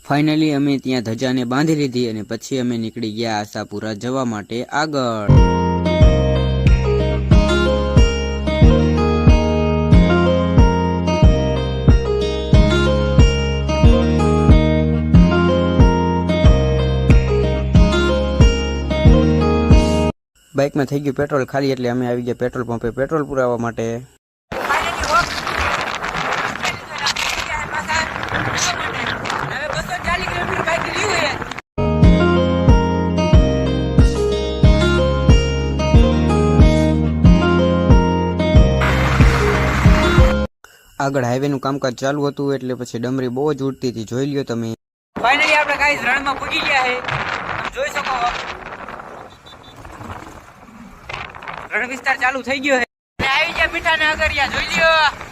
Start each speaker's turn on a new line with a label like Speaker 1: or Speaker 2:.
Speaker 1: Finally અમે ત્યાં ધજાને બાંધી લીધી અને પછી અમે નીકળી ગયા આશાપુરા જવા માટે આગળ। બાઇકમાં થઈ ગયું પેટ્રોલ ખાલી એટલે અમે આવી ગયા પેટ્રોલ પંપે પેટ્રોલ પુરાવવા માટે। આગળ હાઈવેનું કામકાજ ચાલુ હતું એટલે પછી ડમરી બહુ જ ઉડતી હતી, જોઈ લ્યો તમે।
Speaker 2: ફાઇનલી આપણે ગાઈસ રણમાં પૂગી ગયા છે, જોઈ શકો રણ વિસ્તાર ચાલુ થઈ ગયો છે। આવી ગયા મીઠા ને અગરિયા જોઈ લ્યો।